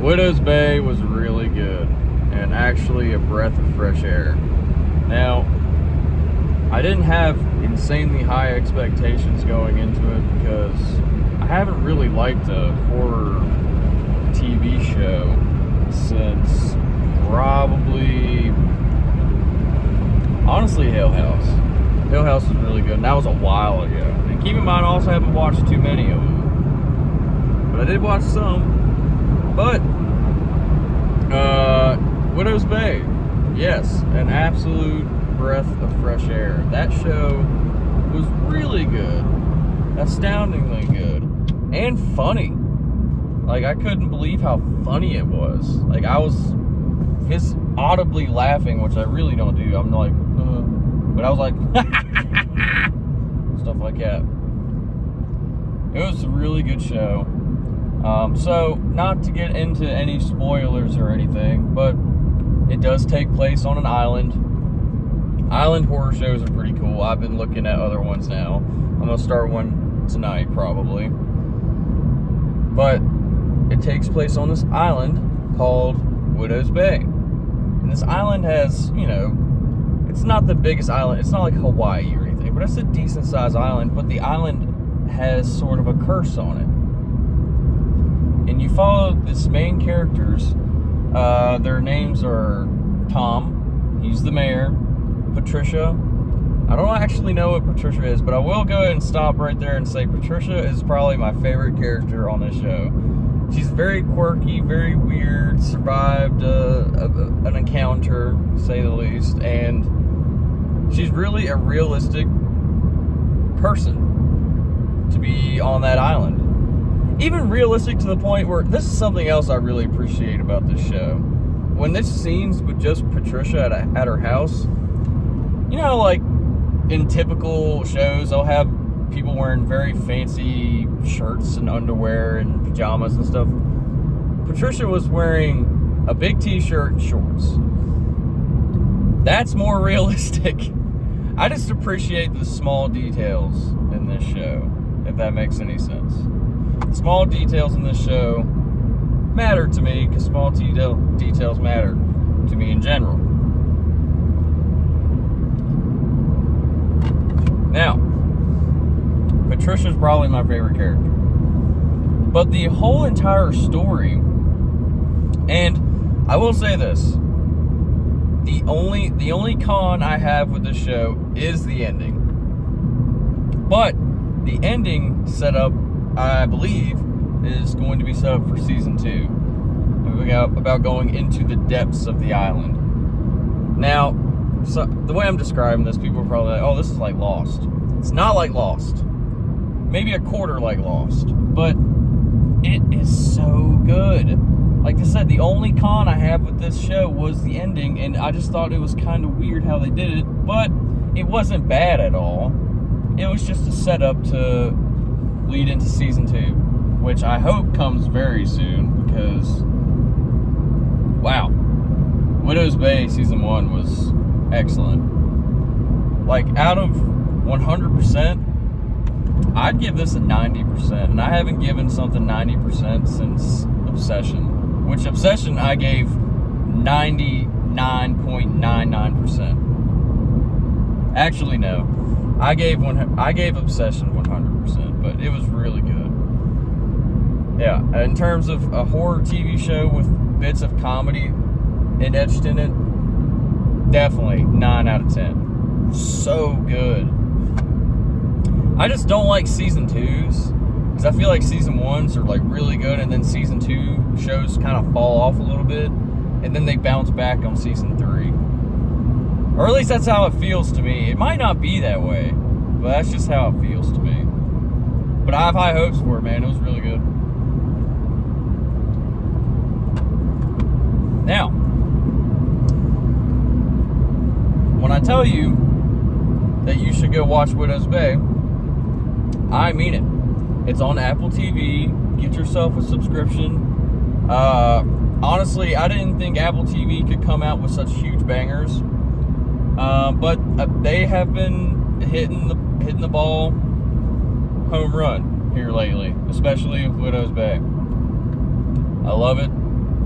Widow's Bay was really good and actually a breath of fresh air. Now, I didn't have insanely high expectations going into it because I haven't really liked a horror TV show since probably, honestly, Hill House. Hill House was really good, and that was a while ago. And keep in mind, I also haven't watched too many of them, but I did watch some. But Widow's Bay, yes, an absolute breath of fresh air. That show was really good, astoundingly good, and funny. Like, I couldn't believe how funny it was. Like, I was just audibly laughing, which I really don't do. I'm like, but I was like, stuff like that. It was a really good show. So, not to get into any spoilers or anything, but it does take place on an island. Island horror shows are pretty cool. I've been looking at other ones now. I'm going to start one tonight, probably. But it takes place on this island called Widow's Bay. And this island has, it's not the biggest island. It's not like Hawaii or anything, but it's a decent-sized island. But the island has sort of a curse on it. And you follow this main characters. Their names are Tom. He's the mayor. Patricia. I don't actually know what Patricia is, but I will go ahead and stop right there and say Patricia is probably my favorite character on this show. She's very quirky, very weird, survived an encounter, to say the least, and she's really a realistic person to be on that island. Even realistic to the point where, this is something else I really appreciate about this show. When there's scenes with just Patricia at her house, like in typical shows, they'll have people wearing very fancy shirts and underwear and pajamas and stuff. Patricia was wearing a big t-shirt and shorts. That's more realistic. I just appreciate the small details in this show, if that makes any sense. The small details in this show matter to me because small details matter to me in general. Now, Patricia's probably my favorite character. But the whole entire story, and I will say this, the only con I have with this show is the ending. But the ending setup, I believe, is going to be set up for season 2. About going into the depths of the island. Now, so the way I'm describing this, people are probably like, oh, this is like Lost. It's not like Lost. Maybe a quarter like Lost. But it is so good. Like I said, the only con I have with this show was the ending, and I just thought it was kind of weird how they did it, but it wasn't bad at all. It was just a setup to lead into season 2, which I hope comes very soon, because, wow. Widow's Bay season 1 was excellent. Like, out of 100%, I'd give this a 90%, and I haven't given something 90% since Obsession, which Obsession I gave 99.99%. Actually, no. I gave Obsession 100%, but it was really good. Yeah, in terms of a horror TV show with bits of comedy etched in it, definitely 9 out of 10. So good. I just don't like season 2s, because I feel like season 1s are like really good, and then season 2 shows kind of fall off a little bit, and then they bounce back on season 3. Or at least that's how it feels to me. It might not be that way, but that's just how it feels to me. But I have high hopes for it, man. It was really good. Now, when I tell you that you should go watch Widow's Bay, I mean it. It's on Apple TV. Get yourself a subscription. Honestly, I didn't think Apple TV could come out with such huge bangers. But they have been hitting the ball home run here lately, especially with Widow's Bay. I love it.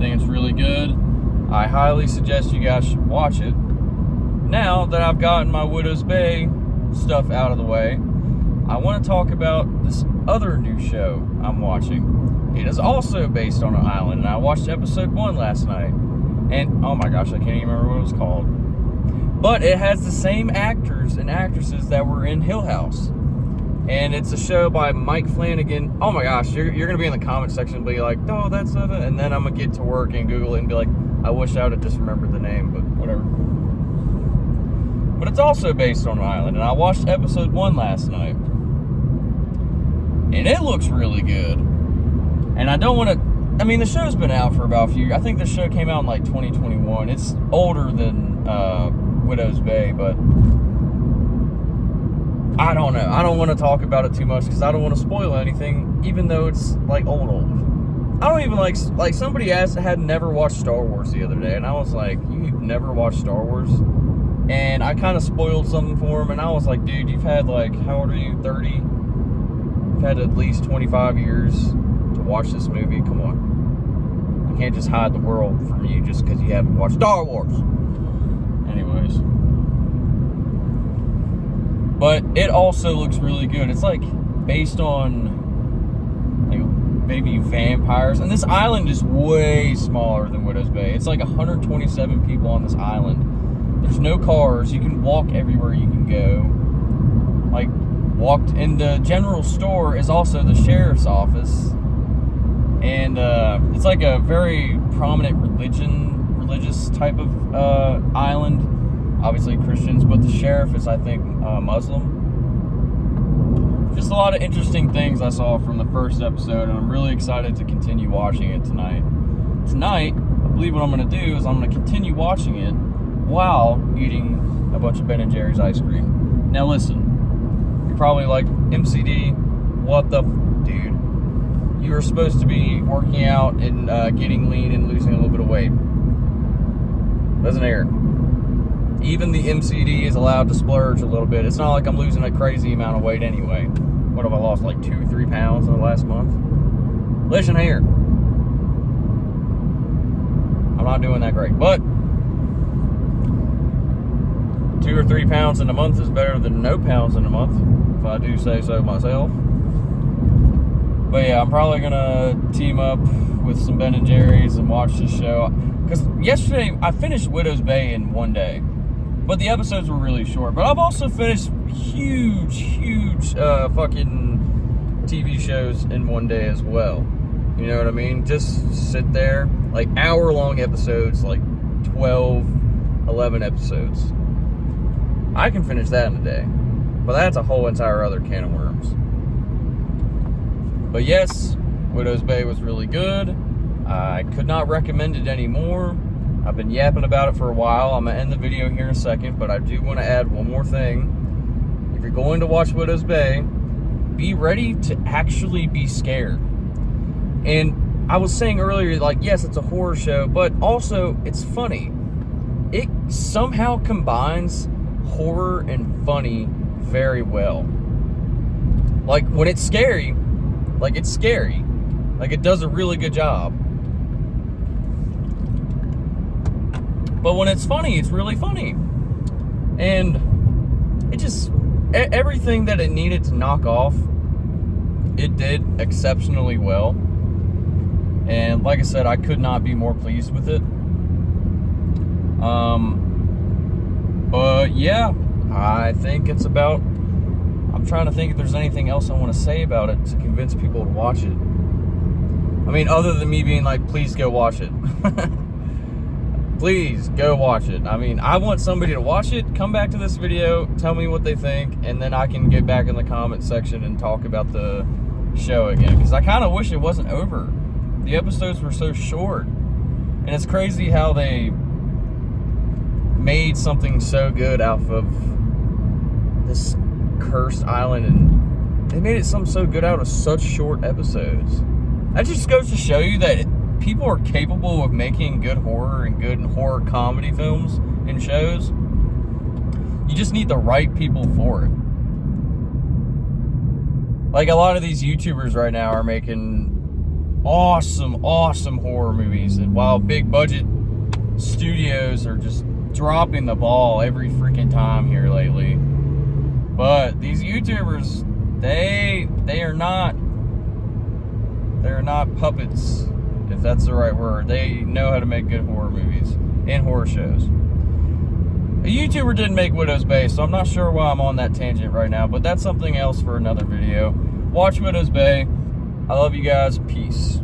think it's really good. I highly suggest you guys should watch it. Now that I've gotten my Widow's Bay stuff out of the way, I want to talk about this other new show I'm watching. It is also based on an island, and I watched episode 1 last night. And, oh my gosh, I can't even remember what it was called. But it has the same actors and actresses that were in Hill House. And it's a show by Mike Flanagan. Oh my gosh, you're going to be in the comment section and be like, oh, that's not it. And then I'm going to get to work and Google it and be like, I wish I would have just remembered the name, but whatever. But it's also based on an island. And I watched episode 1 last night. And it looks really good. And I don't want to... I mean, the show's been out for about a few years. I think the show came out in like 2021. It's older than Widow's Bay, but I don't know. I don't want to talk about it too much because I don't want to spoil anything, even though it's like old. I don't even like somebody had never watched Star Wars the other day, and I was like, you've never watched Star Wars? And I kind of spoiled something for him, and I was like, dude, you've had like, how old are you, 30? You've had at least 25 years to watch this movie. Come on. You can't just hide the world from you just because you haven't watched Star Wars. Anyways. But it also looks really good. It's like based on like maybe vampires. And this island is way smaller than Widow's Bay. It's like 127 people on this island. There's no cars. You can walk everywhere you can go. Like, walked in the general store is also the sheriff's office. And it's like a very prominent religious type of island. Obviously Christians, but the sheriff is, I think, Muslim. Just a lot of interesting things I saw from the first episode, and I'm really excited to continue watching it tonight. Tonight, I believe what I'm going to do is I'm going to continue watching it while eating a bunch of Ben & Jerry's ice cream. Now listen, you're probably like, MCD, what the dude? You are supposed to be working out and getting lean and losing a little bit of weight. Doesn't air. Even the MCD is allowed to splurge a little bit. It's not like I'm losing a crazy amount of weight anyway. What have I lost, like 2-3 pounds in the last month? Listen here. I'm not doing that great, but 2 or 3 pounds in a month is better than no pounds in a month, if I do say so myself. But yeah, I'm probably gonna team up with some Ben & Jerry's and watch this show. Because yesterday, I finished Widow's Bay in one day. But the episodes were really short. But I've also finished huge fucking TV shows in one day as well. You know what I mean? Just sit there. Like hour-long episodes, like 12, 11 episodes. I can finish that in a day. But that's a whole entire other can of worms. But yes, Widow's Bay was really good. I could not recommend it anymore. I've been yapping about it for a while. I'm going to end the video here in a second, but I do want to add one more thing. If you're going to watch Widow's Bay, be ready to actually be scared. And I was saying earlier, like, yes, it's a horror show, but also it's funny. It somehow combines horror and funny very well. Like, when it's scary, like, it's scary. Like, it does a really good job. But when it's funny, it's really funny. And it just, everything that it needed to knock off, it did exceptionally well. And like I said, I could not be more pleased with it. But yeah, I think it's about, I'm trying to think if there's anything else I want to say about it to convince people to watch it. I mean, other than me being like, please go watch it. Please go watch it. I mean, I want somebody to watch it, come back to this video, tell me what they think, and then I can get back in the comment section and talk about the show again. Because I kind of wish it wasn't over. The episodes were so short. And it's crazy how they made something so good out of this cursed island, and they made it something so good out of such short episodes. That just goes to show you that people are capable of making good horror and good horror comedy films and shows. You just need the right people for it. Like, a lot of these YouTubers right now are making awesome, awesome horror movies. And while big budget studios are just dropping the ball every freaking time here lately. But these YouTubers, they're not puppets, if that's the right word. They know how to make good horror movies and horror shows. A YouTuber didn't make Widow's Bay, so I'm not sure why I'm on that tangent right now, but that's something else for another video. Watch Widow's Bay. I love you guys. Peace.